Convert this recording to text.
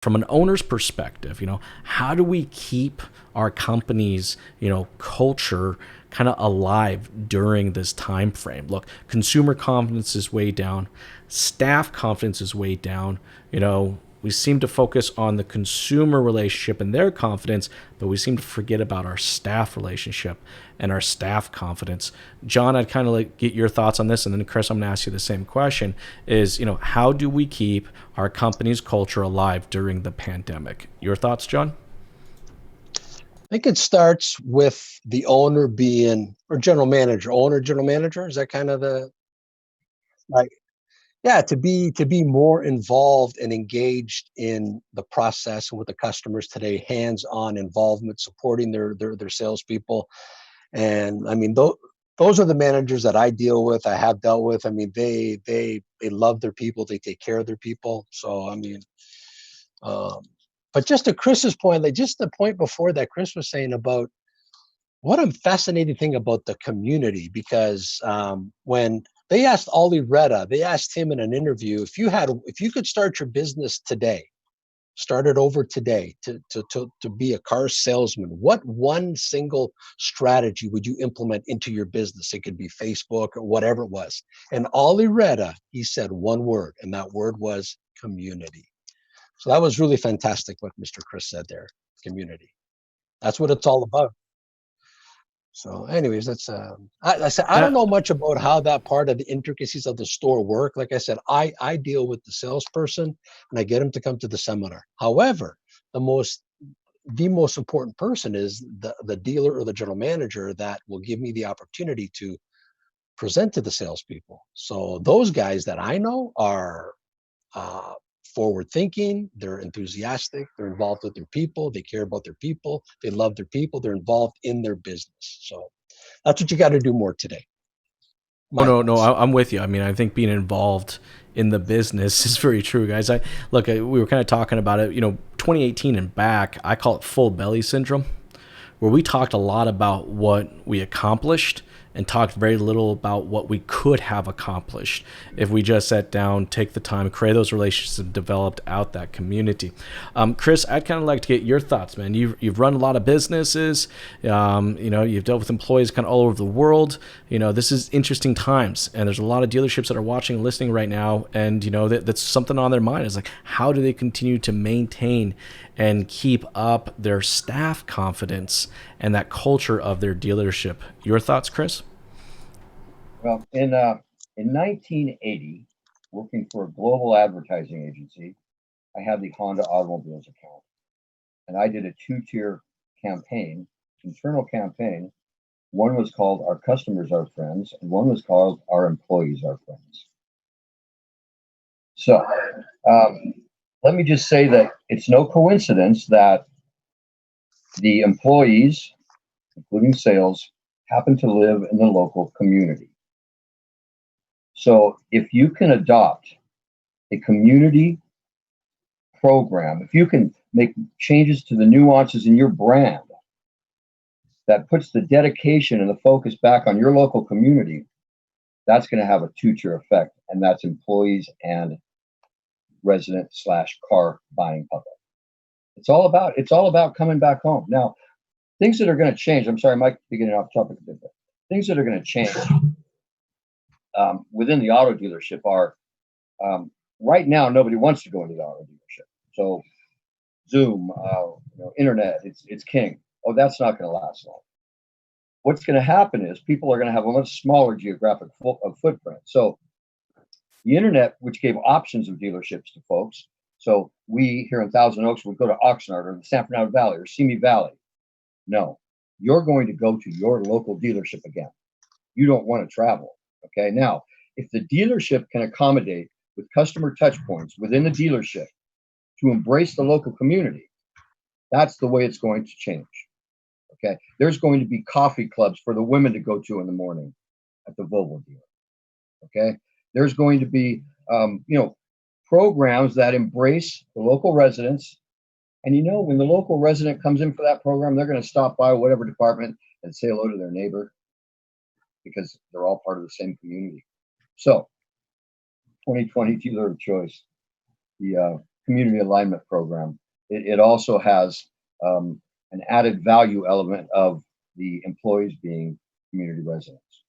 from an owner's perspective, how do we keep our company's, culture kind of alive during this time frame? Look, consumer confidence is way down, staff confidence is way down. We seem to focus on the consumer relationship and their confidence, but we seem to forget about our staff relationship and our staff confidence. John, I'd kind of like get your thoughts on this, and then Chris, I'm going to ask you the same question: is how do we keep our company's culture alive during the pandemic? Your thoughts, John? I think it starts with the owner being, or general manager, owner, general manager. Is that kind of the like? Yeah, to be more involved and engaged in the process and with the customers today, hands-on involvement, supporting their salespeople. And I mean, those are the managers that I deal with. I have dealt with. I mean, they love their people. They take care of their people. So I mean, um, but just to Chris's point, like just the point before that, Chris was saying about what a fascinating thing about the community, because when they asked Ollie Retta, they asked him in an interview, if you could start your business today, start it over today to be a car salesman, what one single strategy would you implement into your business? It could be Facebook or whatever it was. And Ollie Retta, he said one word, and that word was community. So that was really fantastic what Mr. Chris said there, community. That's what it's all about. So, anyways, that's I said I don't Uh, know much about how that part of the intricacies of the store work. Like I said, I deal with the salesperson and I get him to come to the seminar. However, the most the most important person is the dealer or the general manager that will give me the opportunity to present to the salespeople. So those guys that I know are uh, forward thinking, they're enthusiastic, they're involved with their people, they care about their people, they love their people, they're involved in their business. So that's what you got to do more today. Oh My no, no, advice. I'm with you. I mean, I think being involved in the business is very true, guys. We were kind of talking about it. 2018 and back, I call it full belly syndrome, where we talked a lot about what we accomplished and talked very little about what we could have accomplished if we just sat down, take the time, create those relationships, and developed out that community. Chris, I'd kind of like to get your thoughts, man. You've run a lot of businesses. You've dealt with employees kind of all over the world. This is interesting times, and there's a lot of dealerships that are watching and listening right now, and that's something on their mind. Is like, how do they continue to maintain and keep up their staff confidence and that culture of their dealership? Your thoughts, Chris? Well, in 1980, working for a global advertising agency, I had the Honda Automobiles account, and I did a two-tier campaign, internal campaign. One was called "Our Customers Are Friends," and one was called "Our Employees Are Friends." So, um, let me just say that it's no coincidence that the employees, including sales, happen to live in the local community. So if you can adopt a community program, if you can make changes to the nuances in your brand that puts the dedication and the focus back on your local community, that's going to have a two-tier effect, and that's employees and resident slash car buying public. It's all about coming back home. Now, things that are going to change. I'm sorry, Mike, getting off topic a bit. But things that are going to change within the auto dealership are um, right now nobody wants to go into the auto dealership. So Zoom, internet, it's king. Oh, that's not going to last long. What's going to happen is people are going to have a much smaller geographic footprint. So the internet, which gave options of dealerships to folks. So we here in Thousand Oaks would go to Oxnard or the San Fernando Valley or Simi Valley. No, you're going to go to your local dealership again. You don't want to travel. Okay. Now, if the dealership can accommodate with customer touch points within the dealership to embrace the local community, that's the way it's going to change. Okay. There's going to be coffee clubs for the women to go to in the morning at the Volvo dealer. Okay. There's going to be, programs that embrace the local residents. And when the local resident comes in for that program, they're going to stop by whatever department and say hello to their neighbor because they're all part of the same community. So, 2020 dealer of choice, the community alignment program, it also has an added value element of the employees being community residents.